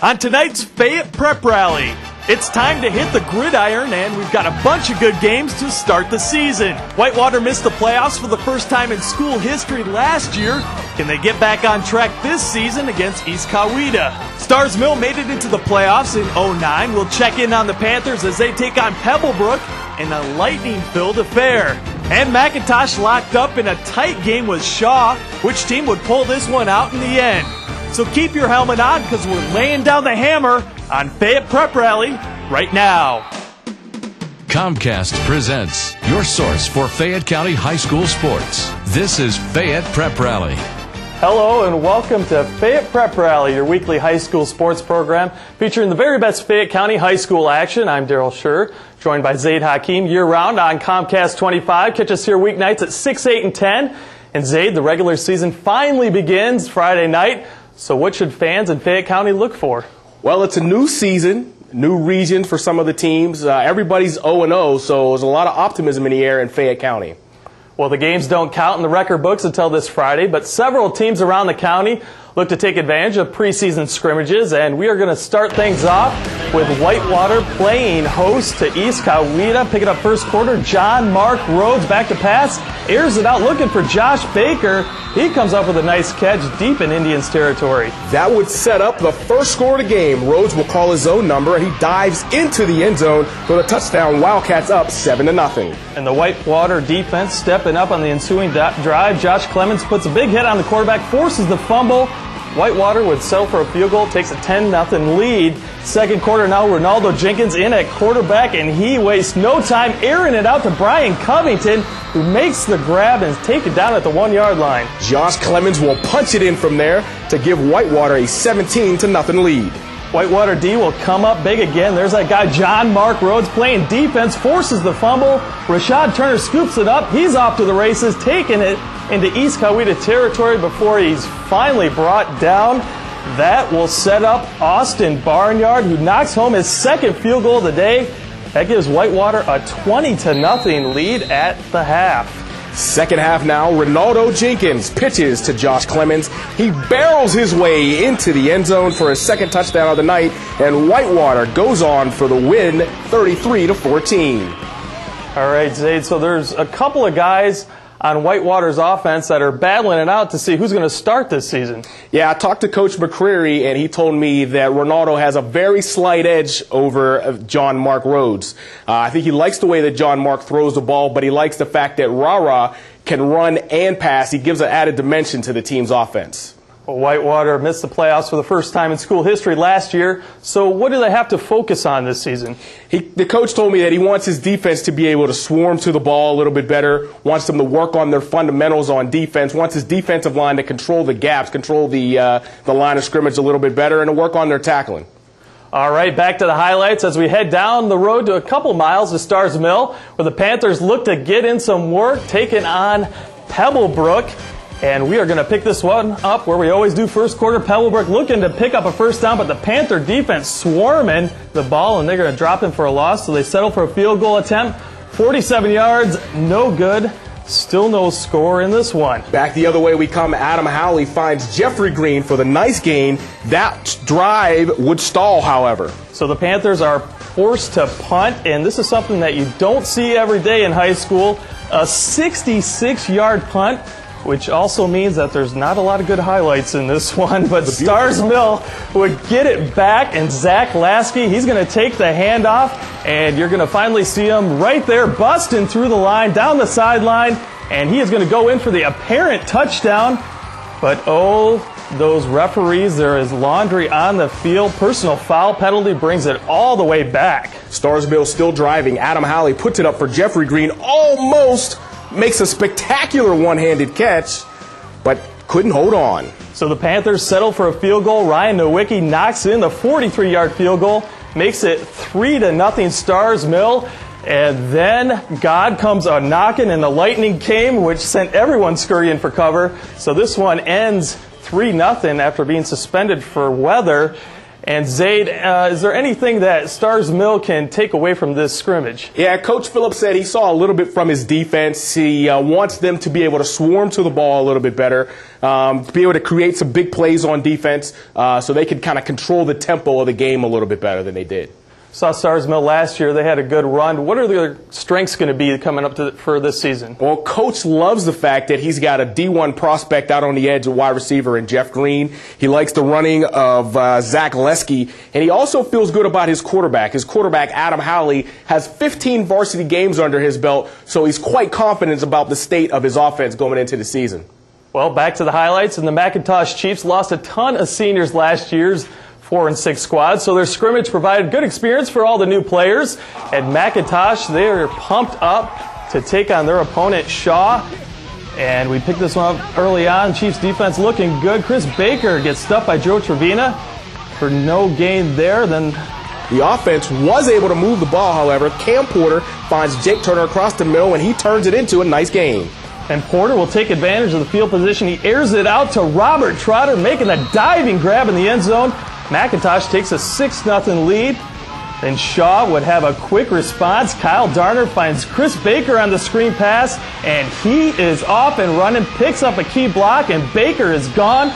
On tonight's Fayette Prep Rally, it's time to hit the gridiron, and we've got a bunch of good games to start the season. Whitewater missed the playoffs for the first time in school history last year. Can they get back on track this season against East Coweta? Starr's Mill made it into the playoffs in 09. We'll check in on the Panthers as they take on Pebblebrook in a lightning-filled affair. And McIntosh locked up in a tight game with Shaw. Which team would pull this one out in the end? So keep your helmet on, because we're laying down the hammer on Fayette Prep Rally right now. Comcast presents your source for Fayette County high school sports. This is Fayette Prep Rally. Hello and welcome to Fayette Prep Rally, your weekly high school sports program featuring the very best Fayette County high school action. I'm Daryl Scher, joined by Zaid Hakeem year-round on Comcast 25. Catch us here weeknights at 6, 8, and 10. And Zaid, the regular season finally begins Friday night. So what should fans in Fayette County look for? Well, it's a new season, new region for some of the teams. Everybody's 0-0, so there's a lot of optimism in the air in Fayette County. Well, the games don't count in the record books until this Friday, but several teams around the county look to take advantage of preseason scrimmages, and we are going to start things off with Whitewater playing host to East Coweta. Picking up first quarter, John Mark Rhodes back to pass, airs it out looking for Josh Baker. He comes up with a nice catch deep in Indians territory. That would set up the first score of the game. Rhodes will call his own number, and he dives into the end zone for the touchdown. Wildcats up 7-0. And the Whitewater defense stepping up on the ensuing drive. Josh Clemens puts a big hit on the quarterback, forces the fumble. Whitewater would settle for a field goal, takes a 10-0 lead. Second quarter now, Ronaldo Jenkins in at quarterback, and he wastes no time airing it out to Brian Covington, who makes the grab and take it down at the 1-yard line. Josh Clemens will punch it in from there to give Whitewater a 17-0 lead. Whitewater D will come up big again. There's that guy, John Mark Rhodes, playing defense, forces the fumble. Rashad Turner scoops it up. He's off to the races, taking it into East Coweta territory before he's finally brought down. That will set up Austin Barnyard, who knocks home his second field goal of the day. That gives Whitewater a 20-0 lead at the half. Second half now, Ronaldo Jenkins pitches to Josh Clemens. He barrels his way into the end zone for his second touchdown of the night, and Whitewater goes on for the win, 33-14. All right, Zaid, so there's a couple of guys on Whitewater's offense that are battling it out to see who's going to start this season. Yeah, I talked to Coach McCreary, and he told me that Ronaldo has a very slight edge over John Mark Rhodes. I think he likes the way that John Mark throws the ball, but he likes the fact that Rara can run and pass. He gives an added dimension to the team's offense. Well, Whitewater missed the playoffs for the first time in school history last year, so what do they have to focus on this season? The coach told me that he wants his defense to be able to swarm to the ball a little bit better, wants them to work on their fundamentals on defense, wants his defensive line to control the gaps, control the line of scrimmage a little bit better, and to work on their tackling. All right, back to the highlights as we head down the road to a couple miles to Starr's Mill, where the Panthers look to get in some work, taking on Pebblebrook. And we are going to pick this one up where we always do first quarter. Pebblebrook looking to pick up a first down, but the Panther defense swarming the ball, and they're going to drop him for a loss. So they settle for a field goal attempt. 47 yards, no good. Still no score in this one. Back the other way we come. Adam Howley finds Jeffrey Green for the nice gain. That drive would stall, however. So the Panthers are forced to punt, and this is something that you don't see every day in high school. A 66-yard punt, which also means that there's not a lot of good highlights in this one. But Starr's Mill would get it back, and Zach Lasky, he's going to take the handoff, and you're going to finally see him right there busting through the line, down the sideline, and he is going to go in for the apparent touchdown. But oh, those referees, there is laundry on the field. Personal foul penalty brings it all the way back. Starr's Mill still driving. Adam Howley puts it up for Jeffrey Green, almost makes a spectacular one-handed catch, but couldn't hold on. So the Panthers settle for a field goal. Ryan Nowicki knocks in the 43-yard field goal, makes it 3-0 Starr's Mill. And then God comes a-knocking, and the lightning came, which sent everyone scurrying for cover. So this one ends 3-0 after being suspended for weather. And Zaid, is there anything that Starr's Mill can take away from this scrimmage? Yeah, Coach Phillips said he saw a little bit from his defense. He wants them to be able to swarm to the ball a little bit better, to be able to create some big plays on defense so they could kind of control the tempo of the game a little bit better than they did. Saw Starr's Mill last year. They had a good run. What are their strengths going to be coming up for this season? Well, Coach loves the fact that he's got a D1 prospect out on the edge, a wide receiver in Jeff Green. He likes the running of Zach Lesky, and he also feels good about his quarterback. His quarterback, Adam Howley, has 15 varsity games under his belt, so he's quite confident about the state of his offense going into the season. Well, back to the highlights, and the McIntosh Chiefs lost a ton of seniors last year's 4 and 6 squad, so their scrimmage provided good experience for all the new players. At McIntosh, they are pumped up to take on their opponent, Shaw. And we picked this one up early on. Chiefs defense looking good. Chris Baker gets stuffed by Joe Trevina for no gain there. Then the offense was able to move the ball, however. Cam Porter finds Jake Turner across the middle, and he turns it into a nice game. And Porter will take advantage of the field position. He airs it out to Robert Trotter, making a diving grab in the end zone. McIntosh takes a 6-0 lead. Then Shaw would have a quick response. Kyle Darner finds Chris Baker on the screen pass, and he is off and running, picks up a key block, and Baker is gone.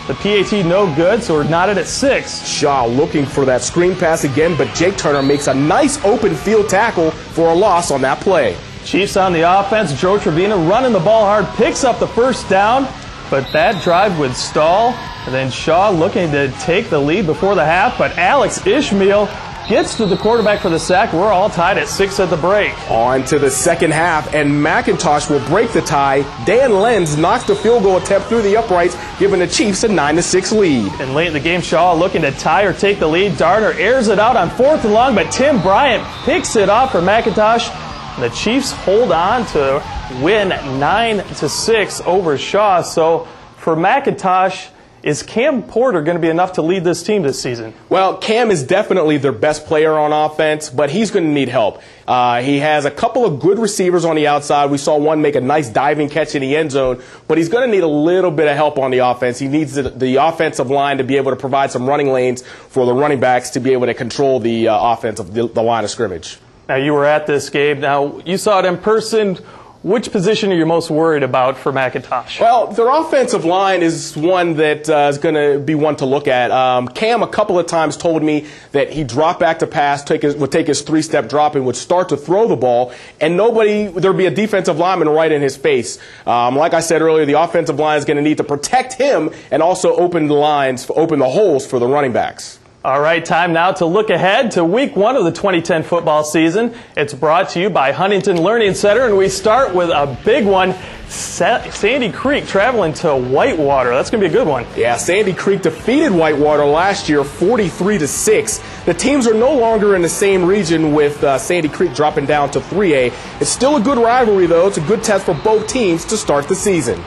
The PAT no good, so we're knotted at 6. Shaw looking for that screen pass again, but Jake Turner makes a nice open field tackle for a loss on that play. Chiefs on the offense. Joe Trevina running the ball hard, picks up the first down, but that drive would stall. And then Shaw looking to take the lead before the half, but Alex Ishmael gets to the quarterback for the sack. We're all tied at 6 at the break. On to the second half, and McIntosh will break the tie. Dan Lenz knocks the field goal attempt through the uprights, giving the Chiefs a 9-6 lead. And late in the game, Shaw looking to tie or take the lead. Darner airs it out on 4th and long, but Tim Bryant picks it off for McIntosh. And the Chiefs hold on to win 9-6 over Shaw. So for McIntosh, is Cam Porter going to be enough to lead this team this season? Well, Cam is definitely their best player on offense, but he's going to need help. He has a couple of good receivers on the outside. We saw one make a nice diving catch in the end zone, but he's going to need a little bit of help on the offense. He needs the offensive line to be able to provide some running lanes for the running backs to be able to control the offense of the line of scrimmage. Now, you were at this game. Now, you saw it in person. Which position are you most worried about for McIntosh? Well, their offensive line is one that is going to be one to look at. Cam a couple of times told me that he dropped back to pass, would take his 3-step drop, and would start to throw the ball, and there'd be a defensive lineman right in his face. Like I said earlier, the offensive line is going to need to protect him and also open the holes for the running backs. All right, time now to look ahead to week 1 of the 2010 football season. It's brought to you by Huntington Learning Center, and we start with a big one. Sandy Creek traveling to Whitewater. That's going to be a good one. Yeah, Sandy Creek defeated Whitewater last year 43-6. The teams are no longer in the same region, with Sandy Creek dropping down to 3A. It's still a good rivalry, though. It's a good test for both teams to start the season.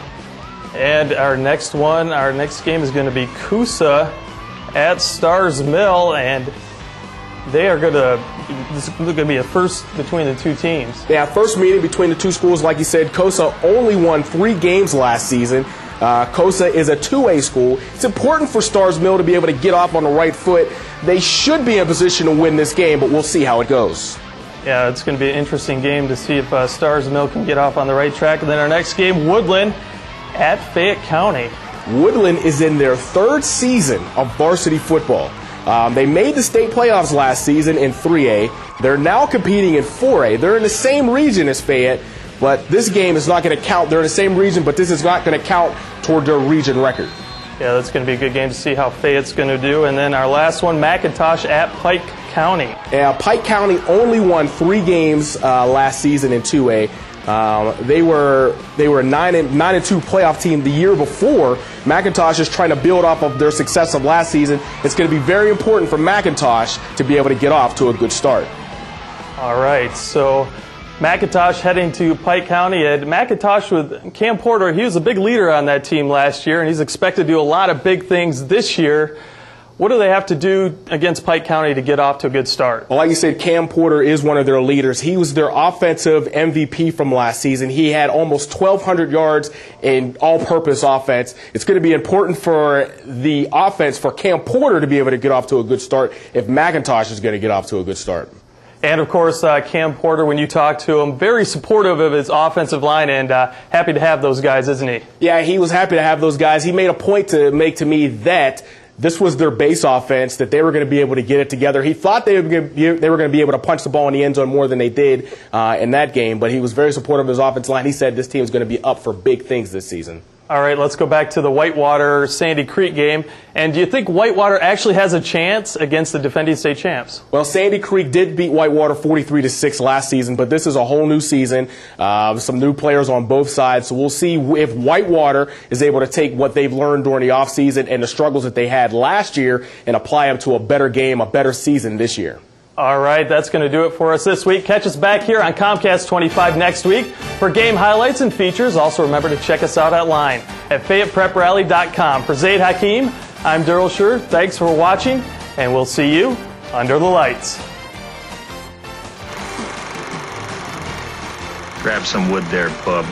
And our next game is going to be Coosa at Starr's Mill, and this is going to be a first between the two teams. Yeah, first meeting between the two schools. Like you said, Coosa only won 3 games last season. Coosa is a 2A school. It's important for Starr's Mill to be able to get off on the right foot. They should be in position to win this game, but we'll see how it goes. Yeah, it's going to be an interesting game to see if Starr's Mill can get off on the right track. And then our next game, Woodland at Fayette County. Woodland is in their 3rd season of varsity football. They made the state playoffs last season in 3A. They're now competing in 4A. They're in the same region as Fayette, but this game is not going to count. They're in the same region, but this is not going to count toward their region record. Yeah, that's going to be a good game to see how Fayette's going to do. And then our llast one, McIntosh at Pike County. Yeah, Pike County only won 3 games last season in 2A. They were a 9-2 playoff team the year before. McIntosh is trying to build off of their success of last season. It's going to be very important for McIntosh to be able to get off to a good start. All right, so McIntosh heading to Pike County. And McIntosh with Cam Porter, he was a big leader on that team last year, and he's expected to do a lot of big things this year. What do they have to do against Pike County to get off to a good start? Well, like you said, Cam Porter is one of their leaders. He was their offensive MVP from last season. He had almost 1,200 yards in all-purpose offense. It's going to be important for the offense for Cam Porter to be able to get off to a good start if McIntosh is going to get off to a good start. And, of course, Cam Porter, when you talk to him, very supportive of his offensive line and happy to have those guys, isn't he? Yeah, he was happy to have those guys. He made a point to make to me that this was their base offense, that they were going to be able to get it together. He thought they were going to be able to punch the ball in the end zone more than they did in that game, but he was very supportive of his offensive line. He said this team is going to be up for big things this season. All right, let's go back to the Whitewater-Sandy Creek game. And do you think Whitewater actually has a chance against the defending state champs? Well, Sandy Creek did beat Whitewater 43-6 last season, but this is a whole new season, some new players on both sides. So we'll see if Whitewater is able to take what they've learned during the offseason and the struggles that they had last year and apply them to a better game, a better season this year. All right, that's going to do it for us this week. Catch us back here on Comcast 25 next week for game highlights and features. Also, remember to check us out online at FayettePrepRally.com. For Zaid Hakeem, I'm Daryl Scher. Thanks for watching, and we'll see you under the lights. Grab some wood there, bub.